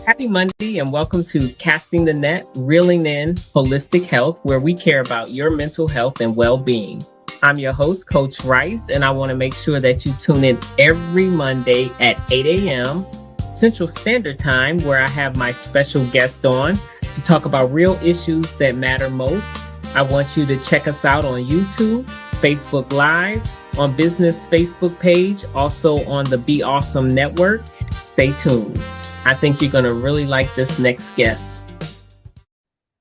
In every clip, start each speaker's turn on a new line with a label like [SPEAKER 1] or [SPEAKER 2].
[SPEAKER 1] Happy Monday and welcome to Casting the Net, Reeling in Holistic Health, where we care about your mental health and well-being. I'm your host, Coach Rice, and I want to make sure that you tune in every Monday at 8 a.m. Central Standard Time, where I have my special guest on to talk about real issues that matter most. I want you to check us out on YouTube, Facebook Live, on Business Facebook page, also on the Be Awesome Network. Stay tuned. I think you're going to really like this next guest.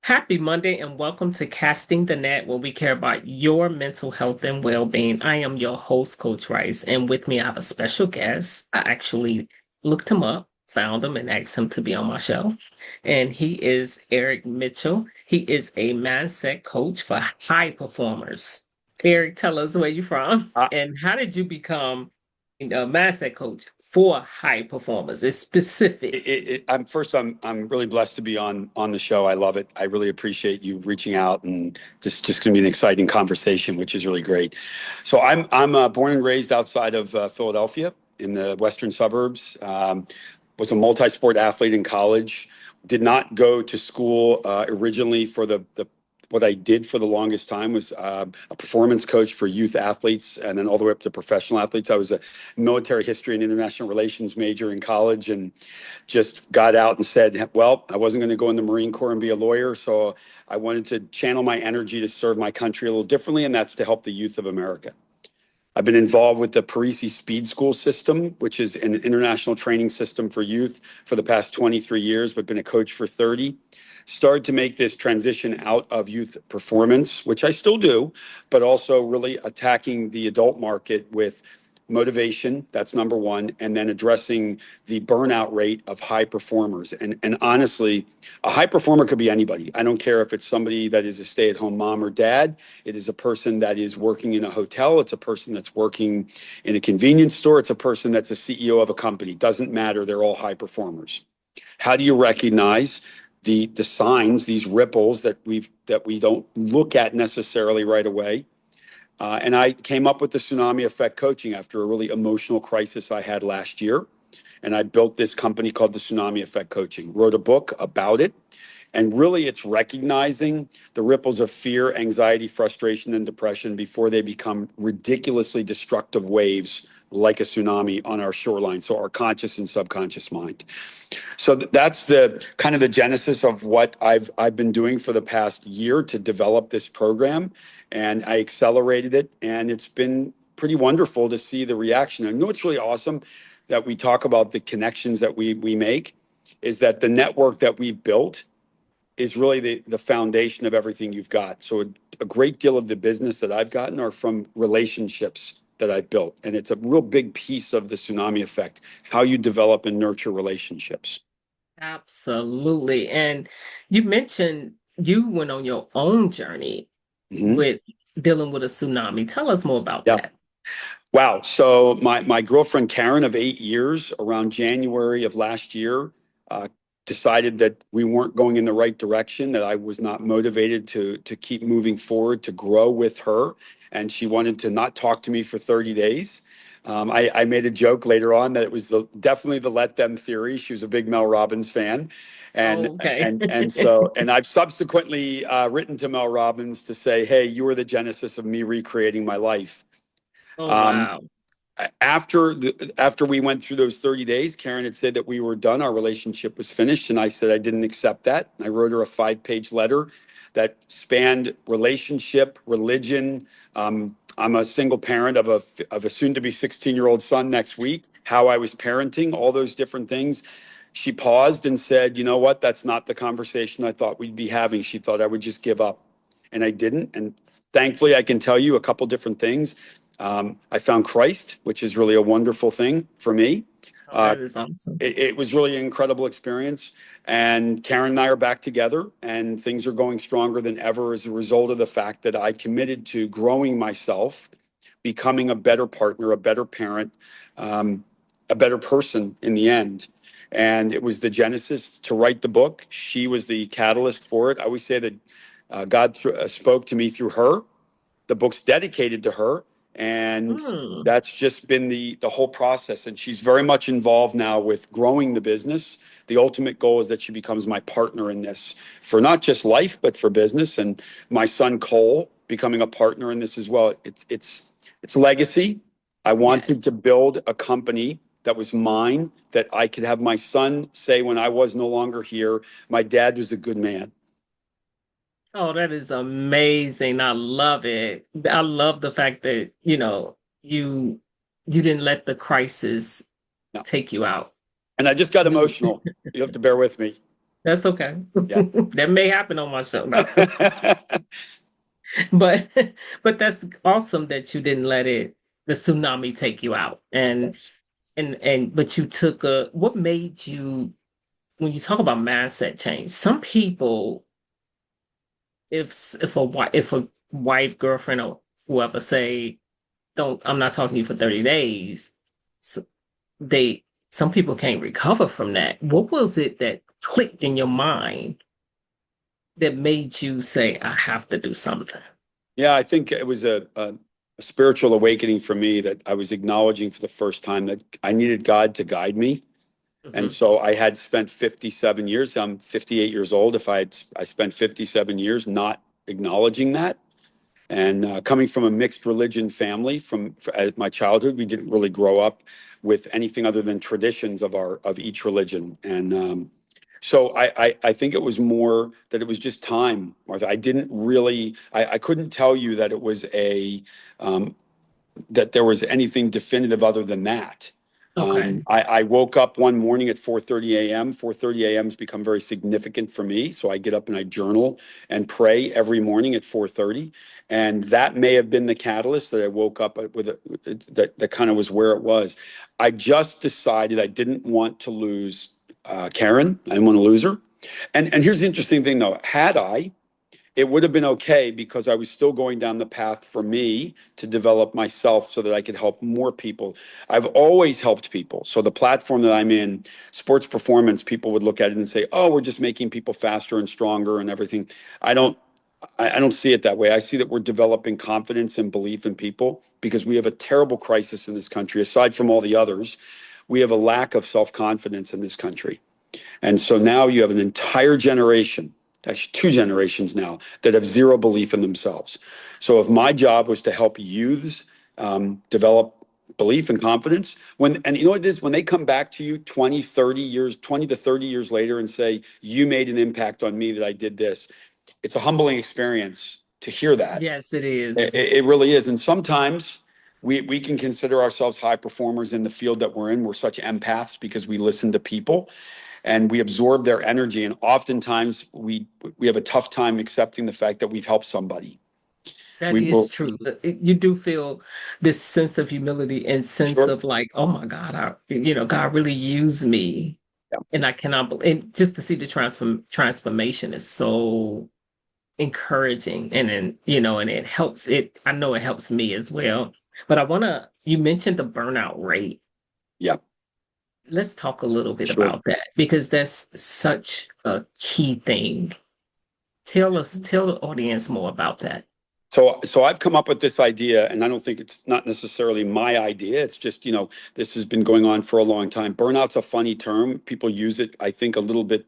[SPEAKER 1] Happy Monday and welcome to Casting the Net, where we care about your mental health and well-being. I am your host, Coach Rice, and with me I have a special guest. I actually looked him up, found him, and asked him to be on my show. And he is Eric Mitchell. He is a mindset coach for high performers. Eric, tell us where you're from and how did you become a mindset coach for high performers? It's specific.
[SPEAKER 2] I'm really blessed to be on the show. I love it. I really appreciate you reaching out, and just going to be an exciting conversation, which is really great. So I'm born and raised outside of Philadelphia in the western suburbs. Was a multi-sport athlete in college. Did not go to school originally for the what I did for the longest time was a performance coach for youth athletes, and then all the way up to professional athletes. I was a military history and international relations major in college, and just got out and said, well, I wasn't going to go in the Marine Corps and be a lawyer, so I wanted to channel my energy to serve my country a little differently, and that's to help the youth of America. I've been involved with the Parisi Speed School system, which is an international training system for youth for the past 23 years, but been a coach for 30. Started to make this transition out of youth performance, which I still do, but also really attacking the adult market with motivation. That's number one. And then addressing the burnout rate of high performers. And honestly, a high performer could be anybody. I don't care if it's somebody that is a stay-at-home mom or dad. It is a person that is working in a hotel. It's a person that's working in a convenience store. It's a person that's a CEO of a company. Doesn't matter. They're all high performers. How do you recognize the signs, these ripples that we don't look at necessarily right away? And I came up with the Tsunami Effect coaching after a really emotional crisis I had last year. And I built this company called the Tsunami Effect Coaching, wrote a book about it. And really, it's recognizing the ripples of fear, anxiety, frustration, and depression before they become ridiculously destructive waves like a tsunami on our shoreline, so our conscious and subconscious mind. So that's the kind of the genesis of what I've been doing for the past year to develop this program, and I accelerated it, and it's been pretty wonderful to see the reaction. I know it's really awesome that we talk about the connections that we make, is that the network that we've built is really the foundation of everything you've got. So a great deal of the business that I've gotten are from relationships that I've built. And it's a real big piece of the Tsunami Effect, how you develop and nurture relationships.
[SPEAKER 1] Absolutely. And you mentioned you went on your own journey with dealing with a tsunami. Tell us more about that.
[SPEAKER 2] Wow. So my girlfriend, Karen, of 8 years, around January of last year, decided that we weren't going in the right direction, that I was not motivated to keep moving forward, to grow with her. And she wanted to not talk to me for 30 days. I made a joke later on that it was definitely the let them theory. She was a big Mel Robbins fan. And and I've subsequently written to Mel Robbins to say, hey, you were the genesis of me recreating my life.
[SPEAKER 1] Oh, wow.
[SPEAKER 2] After we went through those 30 days, Karen had said that we were done. Our relationship was finished. And I said I didn't accept that. I wrote her a 5-page letter that spanned relationship, religion. I'm a single parent of a soon-to-be 16-year-old son next week, how I was parenting, all those different things. She paused and said, you know what? That's not the conversation I thought we'd be having. She thought I would just give up. And I didn't. And thankfully, I can tell you a couple different things. I found Christ, which is really a wonderful thing for me.
[SPEAKER 1] That is awesome.
[SPEAKER 2] It was really an incredible experience. And Karen and I are back together, and things are going stronger than ever as a result of the fact that I committed to growing myself, becoming a better partner, a better parent, a better person in the end. And it was the genesis to write the book. She was the catalyst for it. I always say that God spoke to me through her. The book's dedicated to her. And
[SPEAKER 1] Mm.
[SPEAKER 2] that's just been the whole process. And she's very much involved now with growing the business. The ultimate goal is that she becomes my partner in this for not just life, but for business. And my son Cole becoming a partner in this as well. It's legacy. I wanted to
[SPEAKER 1] Yes.
[SPEAKER 2] build a company that was mine, that I could have my son say when I was no longer here, my dad was a good man.
[SPEAKER 1] Oh, that is amazing. I love it. I love the fact that, you didn't let the crisis
[SPEAKER 2] No.
[SPEAKER 1] take you out.
[SPEAKER 2] And I just got
[SPEAKER 1] You
[SPEAKER 2] emotional. You have to bear with me.
[SPEAKER 1] That's okay.
[SPEAKER 2] Yeah.
[SPEAKER 1] That may happen on my show. No. But but that's awesome that you didn't let the tsunami take you out.
[SPEAKER 2] Yes.
[SPEAKER 1] And but you took what made you, when you talk about mindset change, some people, if a wife, girlfriend, or whoever say, don't, I'm not talking to you for 30 days, so they some people can't recover from that. What was it that clicked in your mind that made you say, I have to do something?
[SPEAKER 2] Yeah, I think it was a spiritual awakening for me, that I was acknowledging for the first time that I needed God to guide me. And
[SPEAKER 1] Hmm.
[SPEAKER 2] so I had spent 57 years, I'm 58 years old. I spent 57 years not acknowledging that. And coming from a mixed religion family at my childhood, we didn't really grow up with anything other than traditions of each religion. And so I think it was more that it was just time, Martha. I didn't really, I couldn't tell you that it was um, that there was anything definitive other than that.
[SPEAKER 1] Okay.
[SPEAKER 2] I woke up one morning at 4:30 a.m. 4:30 a.m. has become very significant for me. So I get up and I journal and pray every morning at 4:30. And that may have been the catalyst that I woke up with, that kind of was where it was. I just decided I didn't want to lose Karen. I didn't want to lose her. And here's the interesting thing, though. Had I, it would have been okay, because I was still going down the path for me to develop myself so that I could help more people. I've always helped people. So the platform that I'm in, sports performance, people would look at it and say, "Oh, we're just making people faster and stronger and everything." I don't I don't see it that way. I see that we're developing confidence and belief in people, because we have a terrible crisis in this country. Aside from all the others, we have a lack of self-confidence in this country. And so now you have an entire generation, actually two generations now, that have zero belief in themselves. So if my job was to help youths develop belief and confidence, and you know what it is, when they come back to you 20, 30 years, 20 to 30 years later and say, you made an impact on me that I did this, it's a humbling experience to hear that.
[SPEAKER 1] Yes, it is.
[SPEAKER 2] It really is. And sometimes we can consider ourselves high performers in the field that we're in. We're such empaths because we listen to people and we absorb their energy. And oftentimes we have a tough time accepting the fact that we've helped somebody.
[SPEAKER 1] That
[SPEAKER 2] We
[SPEAKER 1] is
[SPEAKER 2] will,
[SPEAKER 1] true. You do feel this sense of humility and sense
[SPEAKER 2] sure.
[SPEAKER 1] of like, oh my God, God really used me.
[SPEAKER 2] Yeah.
[SPEAKER 1] And I cannot believe, and just to see the transformation is so encouraging. And then, and I know it helps me as well. But you mentioned the burnout rate.
[SPEAKER 2] Yeah,
[SPEAKER 1] Let's talk a little bit
[SPEAKER 2] sure.
[SPEAKER 1] about that because that's such a key thing. Tell the audience more about that.
[SPEAKER 2] So I've come up with this idea, and I don't think it's not necessarily my idea. It's just, this has been going on for a long time. Burnout's a funny term. People use it, I think, a little bit.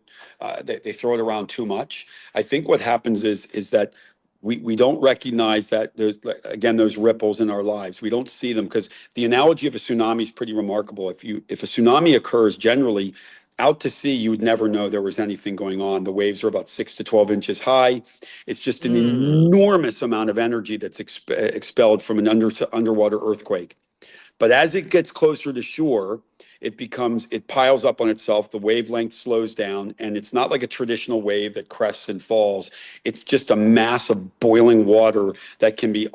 [SPEAKER 2] They throw it around too much. I think what happens is that we don't recognize that there's, again, those ripples in our lives. We don't see them, because the analogy of a tsunami is pretty remarkable. If a tsunami occurs, generally out to sea, you would never know there was anything going on. The waves are about 6 to 12 inches high. It's just an
[SPEAKER 1] Mm,
[SPEAKER 2] enormous amount of energy that's expelled from an underwater earthquake. But as it gets closer to shore, it piles up on itself. The wavelength slows down, and it's not like a traditional wave that crests and falls. It's just a mass of boiling water that can be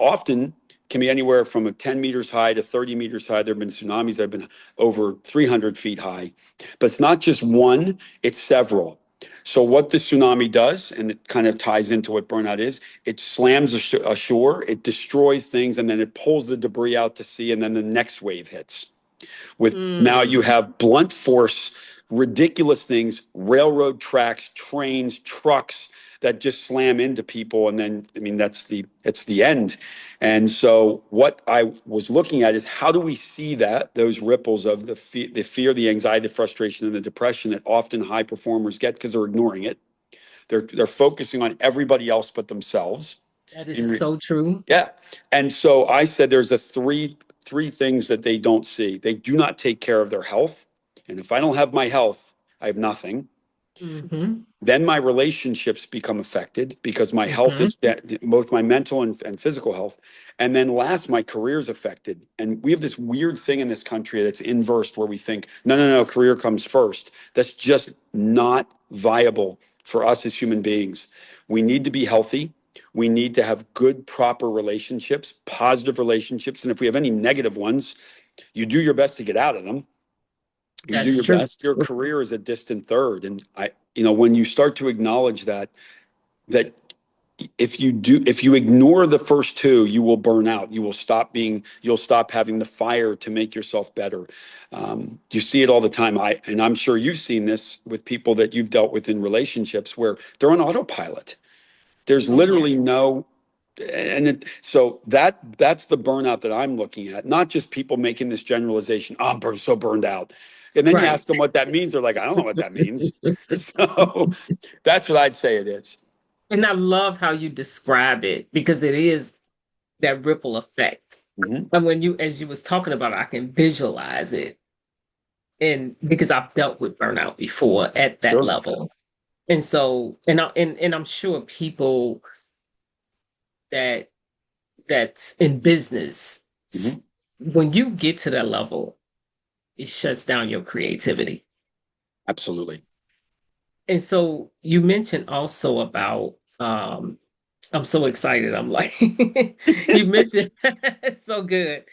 [SPEAKER 2] anywhere from 10 meters high to 30 meters high. There have been tsunamis that have been over 300 feet high. But it's not just one, it's several. So what the tsunami does, and it kind of ties into what burnout is, it slams ashore, it destroys things, and then it pulls the debris out to sea, and then the next wave hits. Now you
[SPEAKER 1] mm.
[SPEAKER 2] have blunt force, ridiculous things, railroad tracks, trains, trucks, that just slam into people. And then, I mean, it's the end. And so what I was looking at is how do we see those ripples of the fear, the anxiety, the frustration, and the depression that often high performers get because they're ignoring it. They're focusing on everybody else but themselves.
[SPEAKER 1] That is so true.
[SPEAKER 2] Yeah. And so I said there's three things that they don't see. They do not take care of their health. And if I don't have my health, I have nothing.
[SPEAKER 1] Mm-hmm.
[SPEAKER 2] Then my relationships become affected because my health
[SPEAKER 1] Mm-hmm.
[SPEAKER 2] is both my mental and physical health. And then last, my career is affected. And we have this weird thing in this country that's inversed where we think, no, career comes first. That's just not viable for us as human beings. We need to be healthy. We need to have good, proper relationships, positive relationships. And if we have any negative ones, you do your best to get out of them. You do
[SPEAKER 1] That's
[SPEAKER 2] your
[SPEAKER 1] true.
[SPEAKER 2] best. Your career is a distant third. And when you start to acknowledge that if you ignore the first two, you will burn out. You'll stop having the fire to make yourself better. You see it all the time. And I'm sure you've seen this with people that you've dealt with in relationships where they're on autopilot. There's
[SPEAKER 1] Oh,
[SPEAKER 2] literally
[SPEAKER 1] yes.
[SPEAKER 2] so that's the burnout that I'm looking at, not just people making this generalization. Oh, I'm so burned out. And then you
[SPEAKER 1] Right.
[SPEAKER 2] ask them what that means. They're like, I don't know what that means. So that's what I'd say it is.
[SPEAKER 1] And I love how you describe it because it is that ripple effect.
[SPEAKER 2] Mhm.
[SPEAKER 1] And as you was talking about it, I can visualize it. And because I've dealt with burnout before at that
[SPEAKER 2] Sure.
[SPEAKER 1] level. And so, and I'm sure people that that's in business,
[SPEAKER 2] Mhm.
[SPEAKER 1] when you get to that level, it shuts down your creativity.
[SPEAKER 2] Absolutely.
[SPEAKER 1] And so you mentioned also about I'm so excited. I'm like you mentioned it's so good.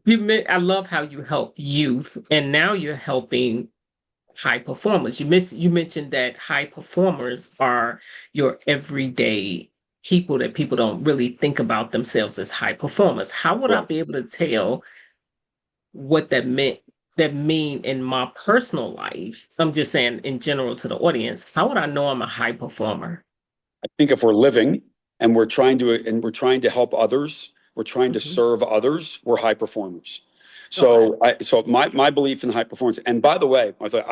[SPEAKER 1] I love how you help youth and now you're helping high performers. You mentioned that high performers are your everyday people that people don't really think about themselves as high performers. How would I
[SPEAKER 2] Correct.
[SPEAKER 1] be able to tell what that mean in my personal life? I'm just saying in general to the audience. How would I know I'm a high performer?
[SPEAKER 2] I think if we're living and we're trying to help others, we're trying to
[SPEAKER 1] Hmm.
[SPEAKER 2] serve others, we're high performers.
[SPEAKER 1] Okay.
[SPEAKER 2] So my belief in high performance, and by the way, Martha,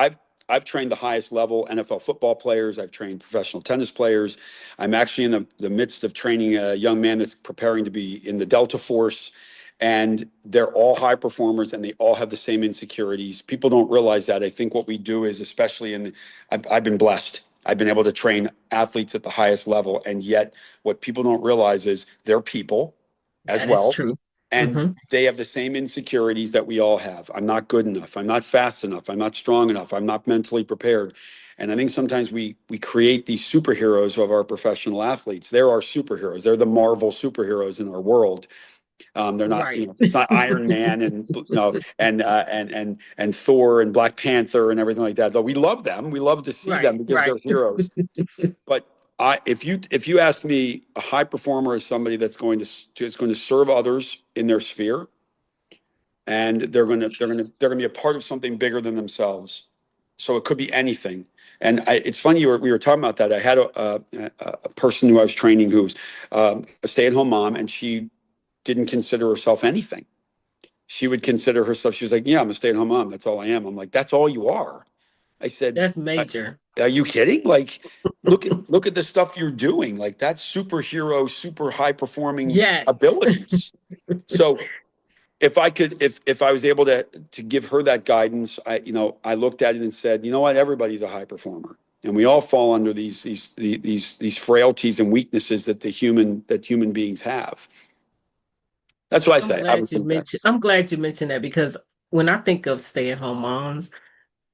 [SPEAKER 2] I've trained the highest level NFL football players. I've trained professional tennis players. I'm actually in the midst of training a young man that's preparing to be in the Delta Force. And they're all high performers and they all have the same insecurities. People don't realize that. I think what we do is, especially I've been blessed. I've been able to train athletes at the highest level. And yet, what people don't realize is they're people as
[SPEAKER 1] That is
[SPEAKER 2] well.
[SPEAKER 1] true.
[SPEAKER 2] And
[SPEAKER 1] Hmm.
[SPEAKER 2] they have the same insecurities that we all have. I'm not good enough. I'm not fast enough. I'm not strong enough. I'm not mentally prepared. And I think sometimes we create these superheroes of our professional athletes. They're our superheroes. They're the Marvel superheroes in our world. They're not,
[SPEAKER 1] Right.
[SPEAKER 2] it's not Iron Man and and Thor and Black Panther and everything like that. Though we love them, we love to see them
[SPEAKER 1] Right.
[SPEAKER 2] because
[SPEAKER 1] Right.
[SPEAKER 2] they're heroes. But if you ask me, a high performer is somebody that's going to serve others in their sphere, and they're going to be a part of something bigger than themselves. So it could be anything. And it's funny we were talking about that. I had a person who I was training who's a stay-at-home mom, and she didn't consider herself anything. She would consider herself. She was like, "Yeah, I'm a stay-at-home mom. That's all I am." I'm like, "That's all you are." I said,
[SPEAKER 1] That's major.
[SPEAKER 2] "Are you kidding? Like, look at the stuff you're doing. Like, that's superhero, super high performing
[SPEAKER 1] Yes.
[SPEAKER 2] abilities." So if I was able to give her that guidance, I looked at it and said, you know what, everybody's a high performer, and we all fall under these frailties and weaknesses that human beings have. That's what I say. I would say that.
[SPEAKER 1] I'm glad you mentioned that because when I think of stay-at-home moms,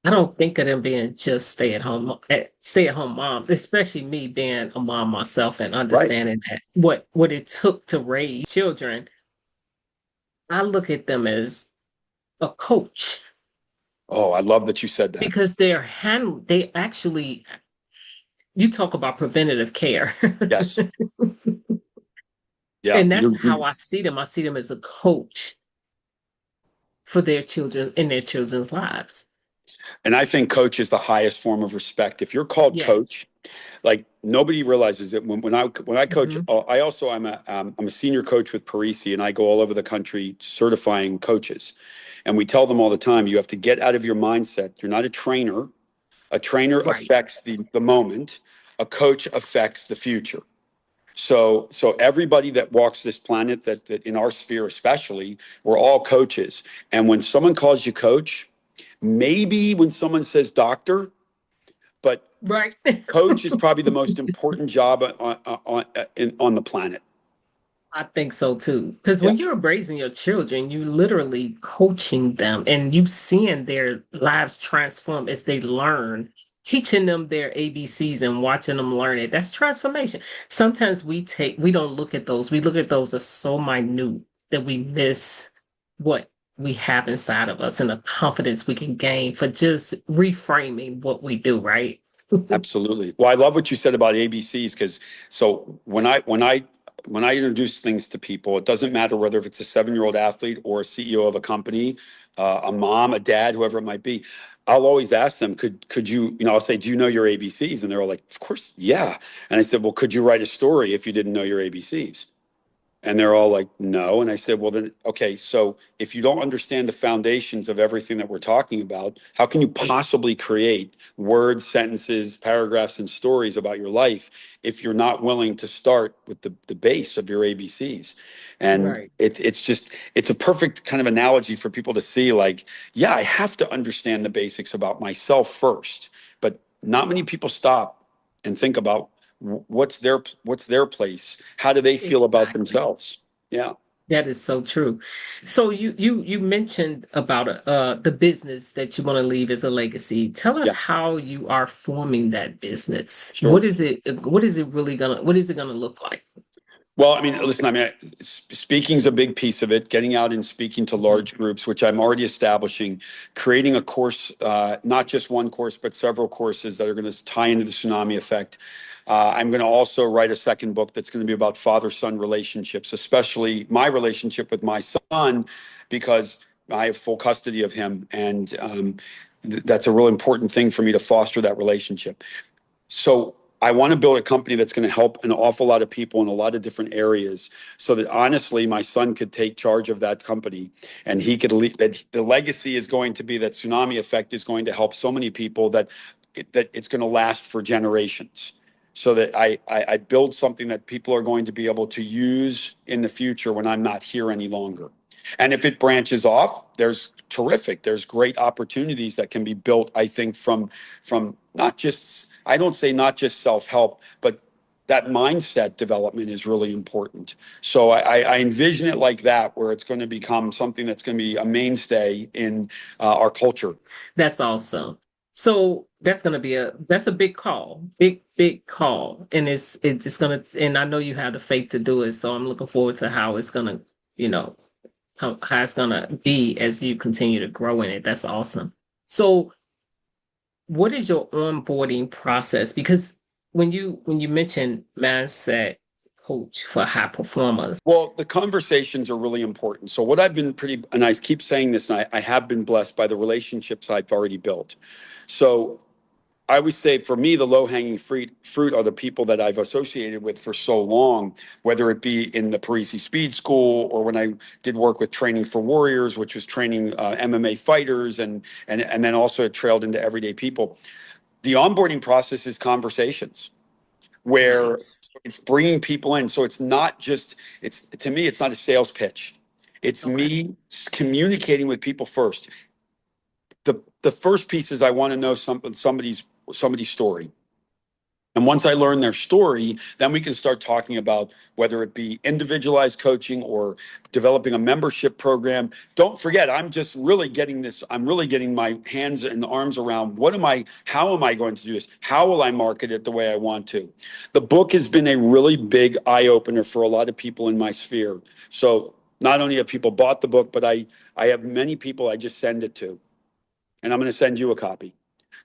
[SPEAKER 1] I don't think of them being just stay-at-home moms, especially me being a mom myself and
[SPEAKER 2] Right.
[SPEAKER 1] understanding that what it took to raise children. I look at them as a coach
[SPEAKER 2] Oh, I love that you said that.
[SPEAKER 1] because they actually you talk about preventative care.
[SPEAKER 2] Yes. Yeah.
[SPEAKER 1] And that's how I see them. I see them as a coach for their children in their children's lives.
[SPEAKER 2] And I think coach is the highest form of respect. If you're called
[SPEAKER 1] Yes.
[SPEAKER 2] coach, Like nobody realizes that when I coach,
[SPEAKER 1] Hmm.
[SPEAKER 2] I also I'm a senior coach with Parisi, and I go all over the country certifying coaches. And we tell them all the time, you have to get out of your mindset. You're not a trainer. A trainer
[SPEAKER 1] Right.
[SPEAKER 2] affects the moment. A coach affects the future. So everybody that walks this planet, that in our sphere especially, we're all coaches. And when someone calls you coach, maybe when someone says doctor, but
[SPEAKER 1] Right.
[SPEAKER 2] coach is probably the most important job on the planet.
[SPEAKER 1] I think so too. Because
[SPEAKER 2] Yeah,
[SPEAKER 1] when you're raising your children, you literally coaching them and you seeing their lives transform as they learn, teaching them their ABCs and watching them learn it. That's transformation. Sometimes we don't look at those. We look at those as so minute that we miss what we have inside of us and the confidence we can gain for just reframing what we do, right?
[SPEAKER 2] absolutely. Well, I love what you said about ABCs because so when I introduce things to people, it doesn't matter whether if it's a 7-year-old athlete or a CEO of a company, a mom, a dad, whoever it might be. I'll always ask them, could you, I'll say, do you know your ABCs? And they're all like, of course, yeah. And I said, well, could you write a story if you didn't know your ABCs? And they're all like, no. And I said, well, then, okay, so if you don't understand the foundations of everything that we're talking about, how can you possibly create words, sentences, paragraphs, and stories about your life if you're not willing to start with the base of your ABCs? And
[SPEAKER 1] Right.
[SPEAKER 2] it's a perfect kind of analogy for people to see like, yeah, I have to understand the basics about myself first. But not many people stop and think about what's their place, how do they feel about
[SPEAKER 1] Exactly.
[SPEAKER 2] themselves. Yeah,
[SPEAKER 1] That is so true. So you mentioned about the business that you want to leave as a legacy. Tell us
[SPEAKER 2] yeah,
[SPEAKER 1] how you are forming that business.
[SPEAKER 2] sure.
[SPEAKER 1] What is it gonna look like?
[SPEAKER 2] Well, I mean, listen, I mean, speaking's a big piece of it. Getting out and speaking to
[SPEAKER 1] Mhm.
[SPEAKER 2] large groups, which I'm already establishing, creating a course, not just one course, but several courses that are going to tie into the tsunami effect. I'm going to also write a second book that's going to be about father-son relationships, especially my relationship with my son, because I have full custody of him, and that's a real important thing for me to foster that relationship. So I want to build a company that's going to help an awful lot of people in a lot of different areas so that honestly, my son could take charge of that company and he could leave that the legacy is going to be that tsunami effect is going to help so many people that it's going to last for generations. So that I build something that people are going to be able to use in the future when I'm not here any longer. And if it branches off, there's terrific. There's great opportunities that can be built, I think, from not just, I don't say not just self-help, but that mindset development is really important. So I envision it like that, where it's going to become something that's going to be a mainstay in our culture.
[SPEAKER 1] That's awesome. So that's a big call, big call, and it's gonna. And I know you have the faith to do it. So I'm looking forward to how it's gonna, you know, how it's gonna be as you continue to grow in it. That's awesome. So what is your onboarding process? Because when you mention mindset coach for high performers,
[SPEAKER 2] Well, the conversations are really important. So what I've been and I keep saying this, and I have been blessed by the relationships I've already built. So I always say for me, the low-hanging fruit are the people that I've associated with for so long, whether it be in the Parisi Speed School or when I did work with Training for Warriors, which was training MMA fighters, and then also it trailed into everyday people. The onboarding process is conversations where
[SPEAKER 1] nice.
[SPEAKER 2] it's bringing people in. So it's not just, it's to me, it's not a sales pitch. It's
[SPEAKER 1] Okay.
[SPEAKER 2] me communicating with people first. The first piece is I want to know somebody's story. And once I learn their story, then we can start talking about whether it be individualized coaching or developing a membership program. Don't forget, I'm really getting my hands and arms around how am I going to do this? How will I market it the way I want to? The book has been a really big eye opener for a lot of people in my sphere. So not only have people bought the book, but I have many people I just send it to, and I'm going to send you a copy.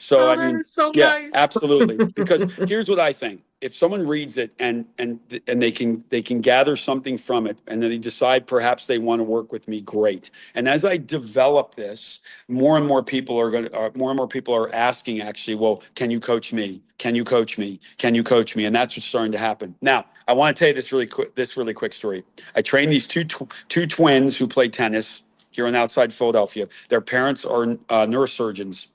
[SPEAKER 2] So
[SPEAKER 1] Oh,
[SPEAKER 2] I
[SPEAKER 1] that
[SPEAKER 2] mean,
[SPEAKER 1] is so
[SPEAKER 2] yeah,
[SPEAKER 1] nice.
[SPEAKER 2] absolutely. Because here's what I think: if someone reads it and they can gather something from it, and then they decide perhaps they want to work with me, great. And as I develop this, more and more people are more and more people are asking, actually, well, can you coach me? Can you coach me? Can you coach me? And that's what's starting to happen. Now, I want to tell you this really quick story. I trained these two twins who play tennis here in outside Philadelphia. Their parents are neurosurgeons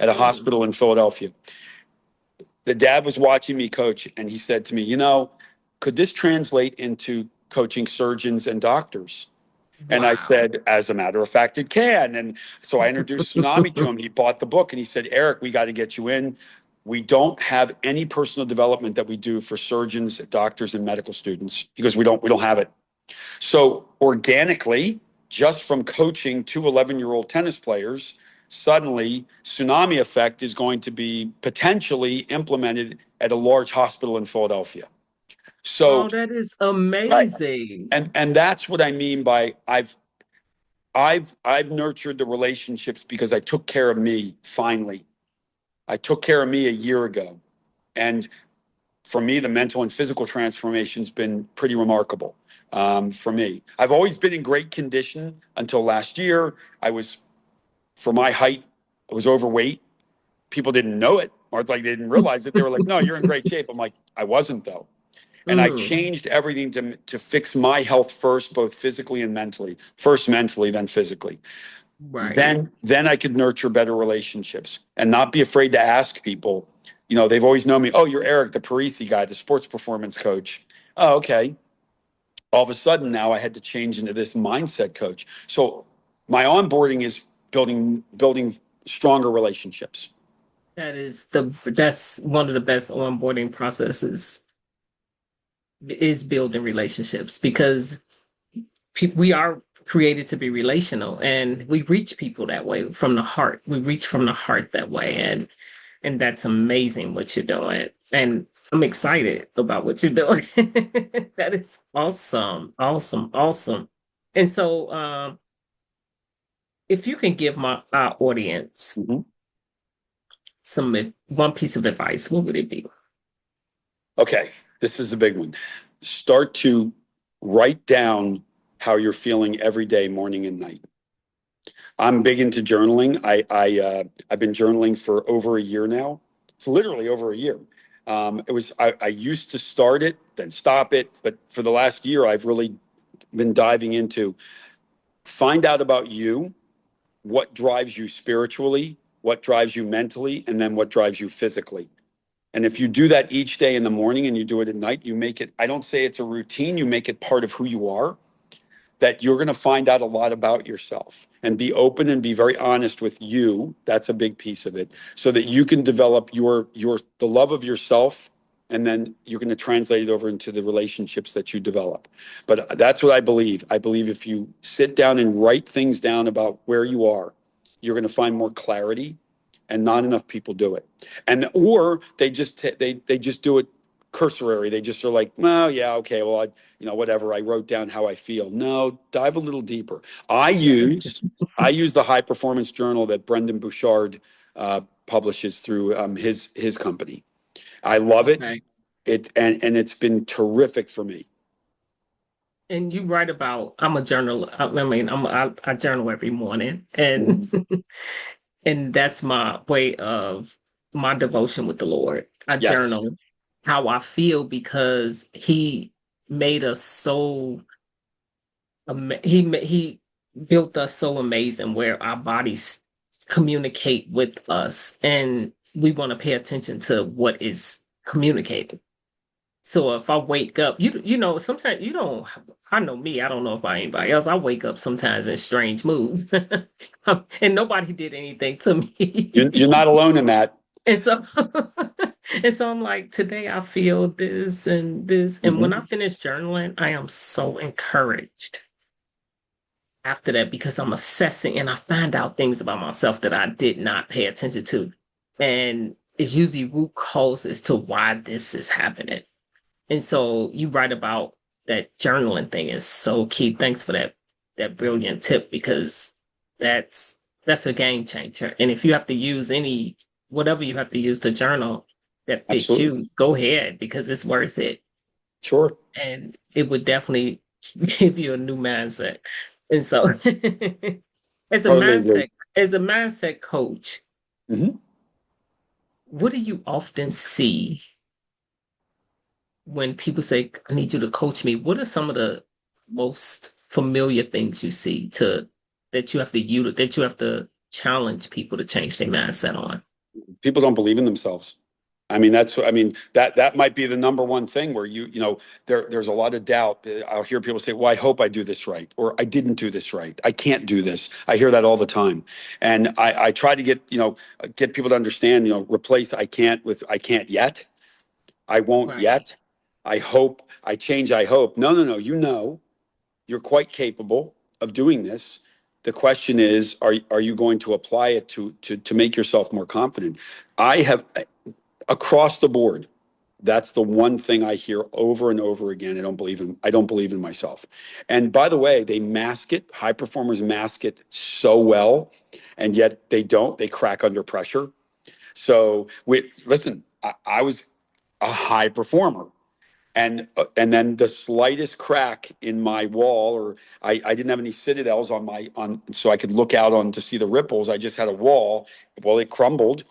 [SPEAKER 2] at a
[SPEAKER 1] Mm.
[SPEAKER 2] hospital in Philadelphia. The dad was watching me coach, and he said to me, could this translate into coaching surgeons and doctors? And I
[SPEAKER 1] Wow.
[SPEAKER 2] said, as a matter of fact, it can. And so I introduced Tsunami to him. He bought the book and he said, Eric, we got to get you in. We don't have any personal development that we do for surgeons, doctors, and medical students because we don't have it. So organically, just from coaching two 11-year-old tennis players, suddenly Tsunami Effect is going to be potentially implemented at a large hospital in Philadelphia. So,
[SPEAKER 1] Oh, that is
[SPEAKER 2] right.
[SPEAKER 1] amazing.
[SPEAKER 2] And that's what I mean by I've nurtured the relationships because I took care of me finally. I took care of me a year ago. And for me, the mental and physical transformation's been pretty remarkable for me. I've always been in great condition until last year. For my height, I was overweight. People didn't know it, or like they didn't realize it. They were like, "No, you're in great shape." I'm like, "I wasn't though." And I
[SPEAKER 1] Mm,
[SPEAKER 2] changed everything to fix my health first, both physically and mentally. First mentally, then physically.
[SPEAKER 1] right.
[SPEAKER 2] Then I could nurture better relationships and not be afraid to ask people. They've always known me. Oh, you're Eric, the Parisi guy, the sports performance coach. Oh, okay. All of a sudden now I had to change into this mindset coach. So my onboarding is building stronger relationships.
[SPEAKER 1] That's one of the best onboarding processes is building relationships because we are created to be relational and we reach people that way from the heart. We reach from the heart that way and that's amazing what you're doing. And I'm excited about what you're doing. That is awesome. Awesome. Awesome. And so if you can give our audience
[SPEAKER 2] Mhm.
[SPEAKER 1] one piece of advice, what would it be?
[SPEAKER 2] Okay, this is the big one. Start to write down how you're feeling every day, morning and night. I'm big into journaling. I've been journaling for over a year now. It's literally over a year. I used to start it, then stop it, but for the last year, I've really been diving into find out about you, what drives you spiritually, what drives you mentally, and then what drives you physically. And if you do that each day in the morning and you do it at night, you make it, I don't say it's a routine, you make it part of who you are, that you're going to find out a lot about yourself and be open and be very honest with you. That's a big piece of it, so that you can develop the love of yourself, and then you're going to translate it over into the relationships that you develop. But that's what I believe. I believe if you sit down and write things down about where you are, you're going to find more clarity, and not enough people do it. And or they just do it cursory. They just are like, well, yeah, okay, well, whatever. I wrote down how I feel. No, dive a little deeper. I
[SPEAKER 1] Yes.
[SPEAKER 2] use I use the high performance journal that Brendan Bouchard publishes through his company. I love it.
[SPEAKER 1] Okay.
[SPEAKER 2] And it's been terrific for me.
[SPEAKER 1] And you write about I'm a journal. I mean, I journal every morning, and
[SPEAKER 2] Mhm.
[SPEAKER 1] and that's my way of my devotion with the Lord. I
[SPEAKER 2] Yes.
[SPEAKER 1] journal how I feel because He made us so. He built us so amazing where our bodies communicate with us, and we want to pay attention to what is communicated. So if I wake up, sometimes you don't. I know me. I don't know about anybody else. I wake up sometimes in strange moods, and nobody did anything to
[SPEAKER 2] You're
[SPEAKER 1] me.
[SPEAKER 2] not alone in that.
[SPEAKER 1] And so, and so I'm like, today I feel this and this, and when I
[SPEAKER 2] Mhm.
[SPEAKER 1] finish journaling, I am so encouraged after that because I'm assessing and I find out things about myself that I did not pay attention to, and it's usually root causes to why this is happening. And so you write about that journaling thing is so key. Thanks for that brilliant tip because that's that's a game changer. And if you have to use any whatever you have to use to journal that fits
[SPEAKER 2] Absolutely.
[SPEAKER 1] you, go ahead because it's worth it.
[SPEAKER 2] Sure.
[SPEAKER 1] And it would definitely give you a new mindset. And so as a
[SPEAKER 2] Totally agree.
[SPEAKER 1] mindset coach,
[SPEAKER 2] Hmm.
[SPEAKER 1] what do you often see when people say, I need you to coach me? What are some of the most familiar things you see to that you have to that you have to challenge people to change their mindset on?
[SPEAKER 2] People don't believe in themselves. That might be the number one thing where there's a lot of doubt. I'll hear people say, well, I hope I do this right, or I didn't do this right. I can't do this. I hear that all the time. And I try to get people to understand, replace I can't with I can't yet. I won't
[SPEAKER 1] Right.
[SPEAKER 2] yet. I hope I change. I hope. No, no, no. You're quite capable of doing this. The question is, are you going to apply it to make yourself more confident? I have across the board. That's the one thing I hear over and over again. I don't believe in myself. And by the way, they mask it. High performers mask it so well, and yet they don't. They crack under pressure. So listen, I was a high performer, and then the slightest crack in my wall, or I didn't have any citadels on so I could look out on to see the ripples. I just had a wall. Well, it crumbled,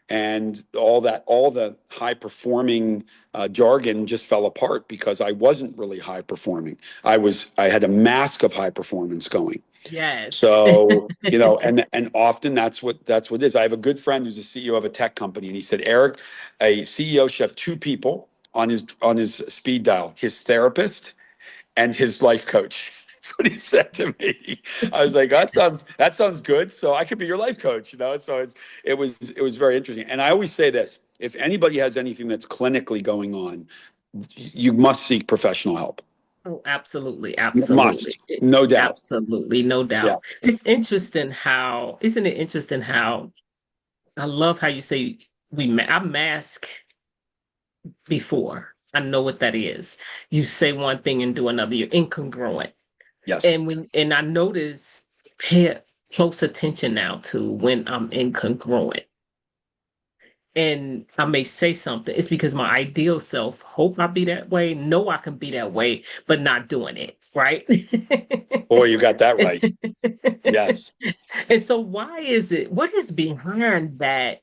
[SPEAKER 2] and all the high performing jargon just fell apart because I wasn't really high performing. I had a mask of high performance going.
[SPEAKER 1] Yes.
[SPEAKER 2] So, and often that's what it is. I have a good friend who's a CEO of a tech company, and he said, Eric, a CEO should have two people on his speed dial: his therapist and his life coach. That's what he said to me. I was like, that sounds good. So I could be your life coach. So it was very interesting. And I always say this: if anybody has anything that's clinically going on, you must seek professional help.
[SPEAKER 1] Oh, absolutely,
[SPEAKER 2] You must,
[SPEAKER 1] absolutely.
[SPEAKER 2] no doubt.
[SPEAKER 1] Absolutely, no
[SPEAKER 2] Yeah,
[SPEAKER 1] doubt. Isn't it interesting how I love how you say I mask before. I know what that is. You say one thing and do another. You're incongruent.
[SPEAKER 2] yes,
[SPEAKER 1] And I notice pay close attention now to when I'm incongruent. And I may say something. It's because my ideal self hope I be that way. Know I can be that way, but not doing it. Right.
[SPEAKER 2] boy, you got that right. Yes.
[SPEAKER 1] And so why is it, what is behind that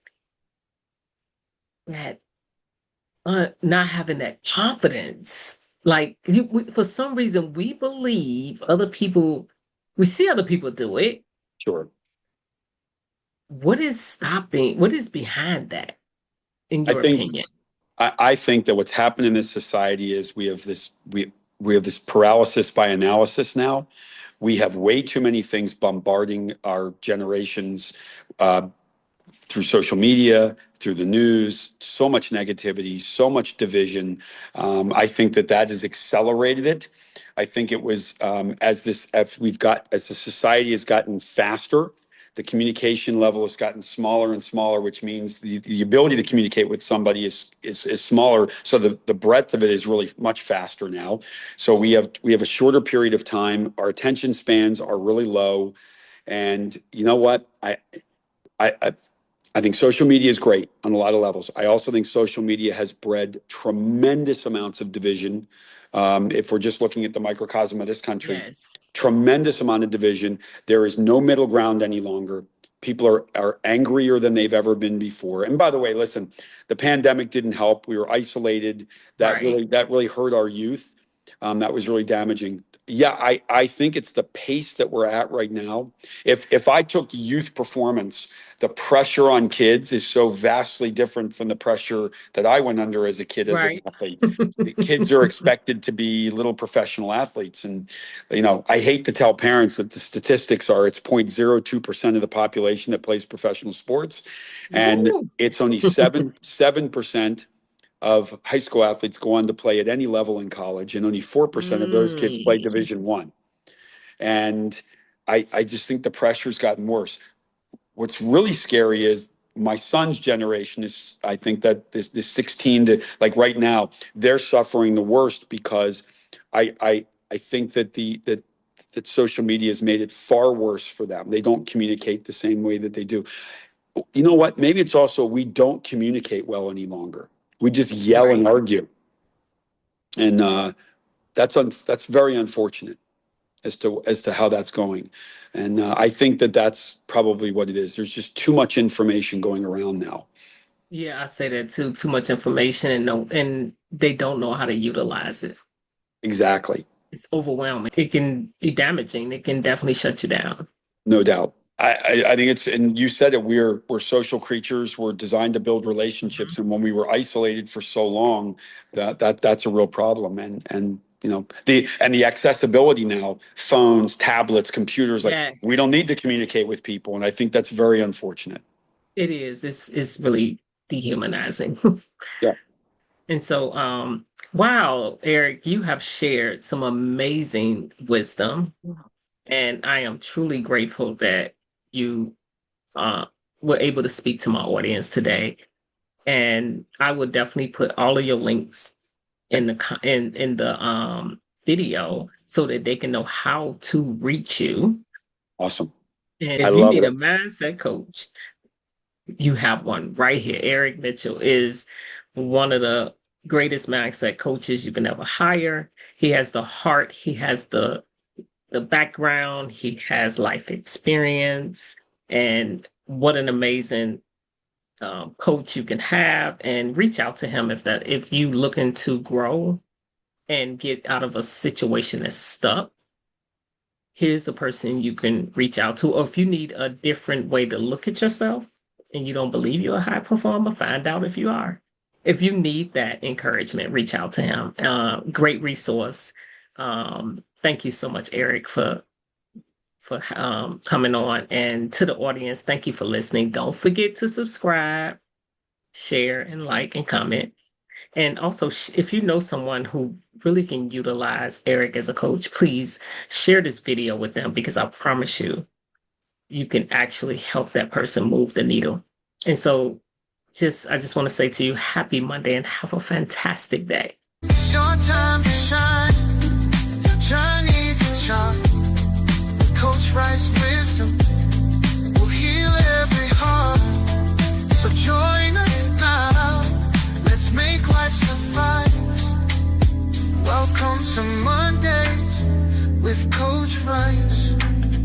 [SPEAKER 1] not having that confidence? Like for some reason, we believe we see other people do it.
[SPEAKER 2] Sure.
[SPEAKER 1] What is behind that, in
[SPEAKER 2] I
[SPEAKER 1] your
[SPEAKER 2] think
[SPEAKER 1] opinion?
[SPEAKER 2] I think that what's happened in this society is we have this paralysis by analysis now. We have way too many things bombarding our generations, uh, through social media, through the news, so much negativity, so much division. I think that has accelerated it. I think it was, as the society has gotten faster, the communication level has gotten smaller and smaller, which means the ability to communicate with somebody is smaller. So the breadth of it is really much faster now. So we have a shorter period of time. Our attention spans are really low, and you know what? I I think social media is great on a lot of levels. I also think social media has bred tremendous amounts of division. If we're just looking at the microcosm of this country,
[SPEAKER 1] Yes.
[SPEAKER 2] tremendous amount of division. There is no middle ground any longer. People are angrier than they've ever been before. And by the way, listen, the pandemic didn't help. We were isolated.
[SPEAKER 1] Right.
[SPEAKER 2] That really hurt our youth. That was really damaging. Yeah, I think it's the pace that we're at right now. If I took youth performance, the pressure on kids is so vastly different from the pressure that I went under as a kid as an
[SPEAKER 1] Right.
[SPEAKER 2] athlete. The kids are expected to be little professional athletes, and I hate to tell parents that the statistics are it's 0.02% of the population that plays professional sports, and
[SPEAKER 1] Woo.
[SPEAKER 2] it's only 7% of high school athletes go on to play at any level in college, and only 4% of those kids play
[SPEAKER 1] Mm.
[SPEAKER 2] Division One. And I just think the pressure's gotten worse. What's really scary is my son's generation is, I think that this 16 to, like, right now, they're suffering the worst because I think that social media has made it far worse for them. They don't communicate the same way that they do. you know what? Maybe it's also we don't communicate well any longer. We just yell and argue, and that's very unfortunate as to how that's going. And I think that's probably what it is. There's just too much information going around now.
[SPEAKER 1] Yeah, I say that too. Too much information and they don't know how to utilize it.
[SPEAKER 2] Exactly.
[SPEAKER 1] It's overwhelming. It can be damaging. It can definitely shut you down.
[SPEAKER 2] No doubt. I think it's, and you said it, we're social creatures. We're designed to build relationships. And when we were isolated for so long, that's a real problem. And the accessibility now, phones, tablets, computers, like
[SPEAKER 1] Yes.
[SPEAKER 2] we don't need to communicate with people. And I think that's very unfortunate.
[SPEAKER 1] It is. It's really dehumanizing.
[SPEAKER 2] Yeah.
[SPEAKER 1] And so, wow, Eric, you have shared some amazing wisdom. And I am truly grateful that you were able to speak to my audience today. And I will definitely put all of your links in the video so that they can know how to reach you.
[SPEAKER 2] Awesome.
[SPEAKER 1] And if you need a mindset coach, you have one right here. Eric Mitchell is one of the greatest mindset coaches you can ever hire. He has the heart, he has the background, he has life experience, and what an amazing coach you can have. And reach out to him if you looking to grow and get out of a situation that's stuck. Here's a person you can reach out to. Or if you need a different way to look at yourself and you don't believe you're a high performer, find out if you are. If you need that encouragement, reach out to him. Great resource. Thank you so much, Eric, for coming on. And to the audience, thank you for listening. Don't forget to subscribe, share, and like and comment. And also, if you know someone who really can utilize Eric as a coach, please share this video with them, because I promise you, you can actually help that person move the needle. And so I just want to say to you, happy Monday and have a fantastic day.
[SPEAKER 3] It's your time to shine. Your journey to chart. Coach Rice wisdom will heal every heart. So join us now. Let's make life suffice. Welcome to Mondays with Coach Rice.